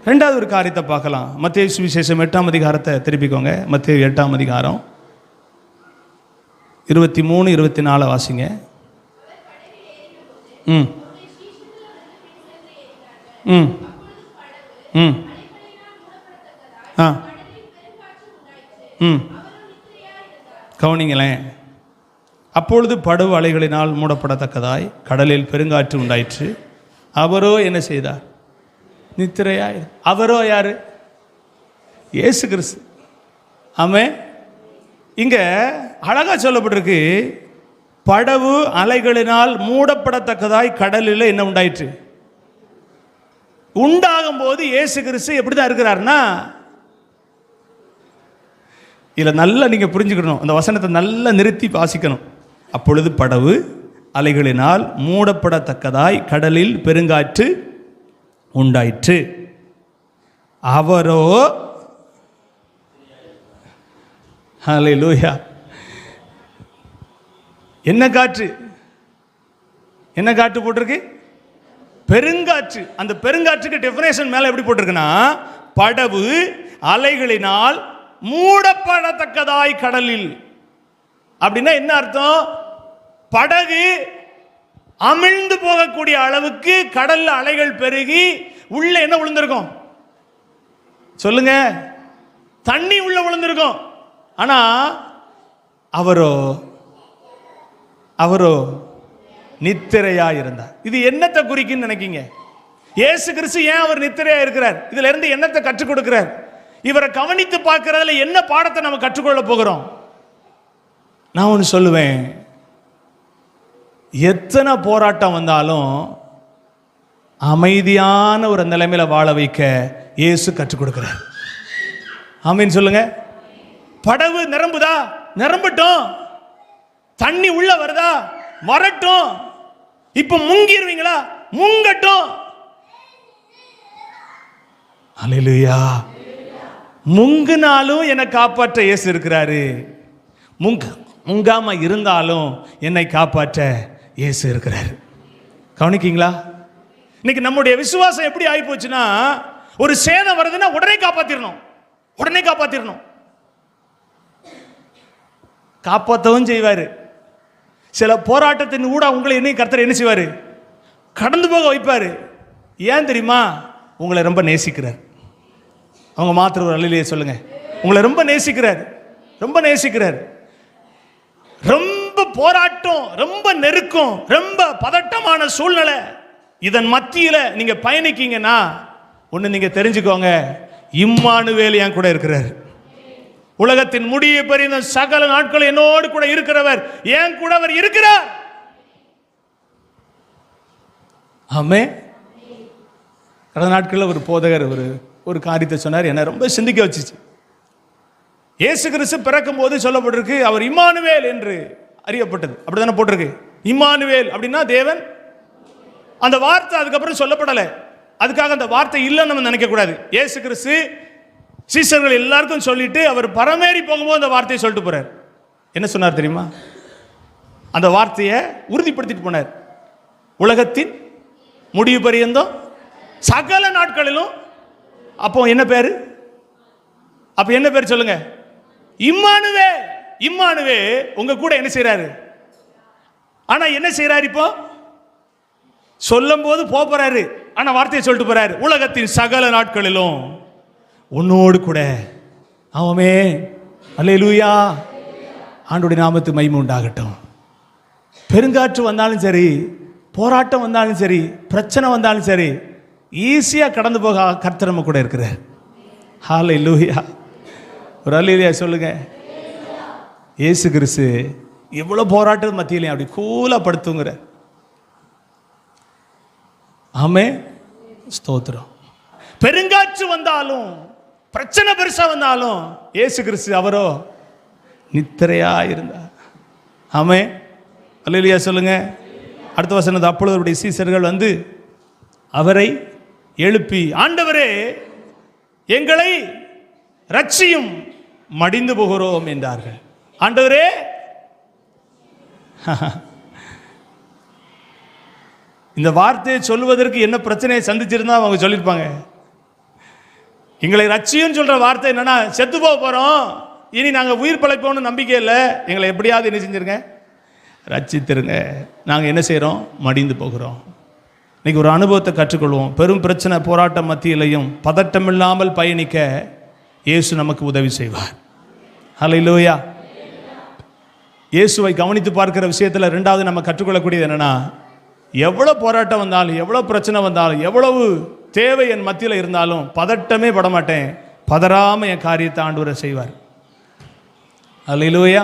ரெண்டாவது ஒரு காரியத்தை பார்க்கலாம். மத்தேயு சுவிசேஷம் 8ஆம் அதிகாரத்தை திருப்பிக்கோங்க. மத்தேயு 8ஆம் அதிகாரம் 23, 24 வாசிங்க. ம் ம் ம் ஆ ம் கவனிங்களேன். அப்பொழுது படகு அலைகளினால் மூடப்படத்தக்கதாய் கடலில் பெருங்காற்று உண்டாயிற்று. அவரோ என்ன செய்தார்? நித்திரையாய். அவரோ யாரு? இயேசு கிறிஸ்து. ஆமே. இங்க அழகா சொல்லப்பட்டிருக்கு, படகு அலைகளினால் மூடப்படத்தக்கதாய் கடலில் என்ன உண்டாயிற்று. உண்டாகும் போது இயேசு கிறிஸ்து எப்படிதான் இருக்கிறார்னா, இதில் நல்லா நீங்கள் புரிஞ்சுக்கணும், அந்த வசனத்தை நல்லா நிறுத்தி வாசிக்கணும். அப்பொழுது படகு அலைகளினால் மூடப்படத்தக்கதாய் கடலில் பெருங்காற்று உண்டாயிற்று. அவரோ ஹல்லேலூயா. என்ன காற்று? என்ன காற்று போட்டிருக்கு? பெருங்காற்று. அந்த பெருங்காற்றுக்கு டெஃபினேஷன் மேல எப்படி போட்டிருக்குன்னா, படகு அலைகளினால் மூடப்படத்தக்கதாய் கடலில். அப்படின்னா என்ன அர்த்தம்? படகு அமிழ்ந்து போகக்கூடிய அளவுக்கு கடல்ல அலைகள் பெருகி உள்ள என்ன விழுந்திருக்கும் சொல்லுங்க? தண்ணி உள்ள விழுந்திருக்கும். ஆனா அவரோ நித்திரையா இருந்தார். இது என்னத்தை குறிக்குன்னு நினைக்கீங்க? இயேசு கிறிஸ்து ஏன் அவர் நித்திரையா இருக்கிறார்? இதுல இருந்து என்னத்தை கற்றுக் கொடுக்கிறார்? இவரை கவனித்து பார்க்கிறதுல என்ன பாடத்தை நம்ம கற்றுக்கொள்ள போகிறோம்? நான் ஒன்று சொல்லுவேன், எத்தனை போராட்டம் வந்தாலும் அமைதியான ஒரு நிலைமையில வாழ வைக்க இயேசு கற்றுக் கொடுக்கிறார். ஆமீன் சொல்லுங்க. படகு நிரம்புதா? நிரம்பட்டும். தண்ணி உள்ள வருதா? வரட்டும். இப்ப முங்கிடுவீங்களா? முங்கட்டும். அல்லேலூயா. முங்குனாலும் என்னை காப்பாற்ற இயேசு இருக்கிறாரு. முங்காம இருந்தாலும் என்னை காப்பாற்ற இயேசு இருக்கிறாரு. கவனிக்கீங்களா? இன்னைக்கு நம்முடைய விசுவாசம் எப்படி ஆகி போச்சுன்னா, ஒரு சேதம் வருதுன்னா உடனே காப்பாத்திரணும், உடனே காப்பாத்திரணும். காப்பாற்றவும் செய்வாரு. சில போராட்டத்தின் கூட உங்களை என்ன கர்த்தர் என்ன செய்வாரு? கடந்து போக வைப்பாரு. ஏன் தெரியுமா? உங்களை ரொம்ப நேசிக்கிறார். அவங்க மாத்திர ஒரு அல்லேலூயா சொல்லுங்க. உங்களை ரொம்ப நேசிக்கிறார், ரொம்ப நேசிக்கிறார். ரொம்ப போராட்டம், ரொம்ப நெருக்கம், ரொம்ப பதட்டமான சூழ்நிலை, இதன் மத்தியில நீங்க பயணிக்கீங்கன்னா ஒண்ணு நீங்க தெரிஞ்சுக்கோங்க, இம்மானுவேல் என் கூட இருக்கிறார். உலகத்தின் முடியை பெரிய சகல நாட்கள் என்னோடு கூட இருக்கிறவர், என் கூட அவர் இருக்கிறார். ஆமே. கடந்த நாட்களில் ஒரு போதகர் ஒரு காரியத்தை சொன்னார், என்ன ரொம்ப சிந்திக்க வச்சுச்சு. இயேசு கிறிஸ்து பிறக்கும் போது சொல்லப்பட்டிருக்கு, அவர் இம்மானுவேல் என்று அறியப்பட்டது. அப்படித்தானே போட்டிருக்கு. இம்மானுவேல் அப்படின்னா தேவன். அந்த வார்த்தை அதுக்கப்புறம் சொல்லப்படலை. அதுக்காக அந்த வார்த்தை இல்லைன்னு நம்ம நினைக்க கூடாது. இயேசு கிறிஸ்து சீசர்கள் எல்லாருக்கும் சொல்லிட்டு அவர் பரமேறி போகும்போது அந்த வார்த்தையை சொல்லிட்டு போறார். என்ன சொன்னார் தெரியுமா? அந்த வார்த்தையை உறுதிப்படுத்திட்டு போனார். உலகத்தின் முடிவு பரியந்தம் சகல நாட்களிலும். அப்போ என்ன பேரு? அப்ப என்ன பேர் சொல்லுங்க? இம்மானுவே. இம்மானுவே உங்க கூட என்ன செய்யறாரு? ஆனா என்ன செய்யறாரு? இப்போ சொல்லும் போது போறாரு, ஆனா வார்த்தையை சொல்லிட்டு போறாரு, உலகத்தின் சகல நாட்களிலும் உன்னோடு கூட. ஆமே. அல்லேலூயா. ஆண்டவருடைய நாமத்துக்கு மகிமை உண்டாகட்டும். பெருங்காற்று வந்தாலும் சரி, போராட்டம் வந்தாலும் சரி, பிரச்சனை வந்தாலும் சரி, ஈஸியா கடந்து போக கர்த்தர் நம்ம கூட இருக்கிறார். ஹல்லேலூயா. ஒரு அல்லேலூயா சொல்லுங்க. இயேசு கிறிஸ்து எவ்வளவு போராட்டம் மத்தியிலையும் அப்படி கூலா படுத்துங்கிற. ஆமே. ஸ்தோத்திரம். பெருங்காற்று வந்தாலும், பிரச்சனை பெருசா வந்தாலும், இயேசு கிறிஸ்து அவரோ நித்திரையா இருந்தார். ஆமே. அல்லேலூயா சொல்லுங்க. அடுத்த வசனம், அப்பொழுது அவருடைய சீசர்கள் வந்து அவரை எழுப்பி, ஆண்டவரே எங்களை ரட்சியும், மடிந்து போகிறோம் என்றார்கள். ஆண்டவரே, இந்த வார்த்தையை சொல்லுவதற்கு என்ன பிரச்சனையை சந்திச்சிருந்தா அவங்க சொல்லியிருப்பாங்க? எங்களை ரட்சியும் சொல்ற வார்த்தை என்னன்னா, செத்து போக போறோம், இனி நாங்கள் உயிர் பிழைப்போம்னு நம்பிக்கை இல்லை, எங்களை எப்படியாவது என்ன செஞ்சிருங்க, ரட்சித்திருங்க. நாங்கள் என்ன செய்கிறோம், மடிந்து போகிறோம். இன்னைக்கு ஒரு அனுபவத்தை கற்றுக்கொள்வோம். பெரும் பிரச்சனை போராட்டம் மத்தியிலையும் பதட்டம் இல்லாமல் பயணிக்க இயேசு நமக்கு உதவி செய்வார். ஹல்லேலூயா. இயேசுவை கவனித்து பார்க்கிற விஷயத்தில் ரெண்டாவது நம்ம கற்றுக்கொள்ளக்கூடியது என்னன்னா, எவ்வளோ போராட்டம் வந்தாலும், எவ்வளோ பிரச்சனை வந்தாலும், எவ்வளவு தேவை என் மத்தியில் இருந்தாலும் பதட்டமே படமாட்டேன். பதறாமல் என் காரியத்தை ஆண்டவரை செய்வார். ஹல்லேலூயா.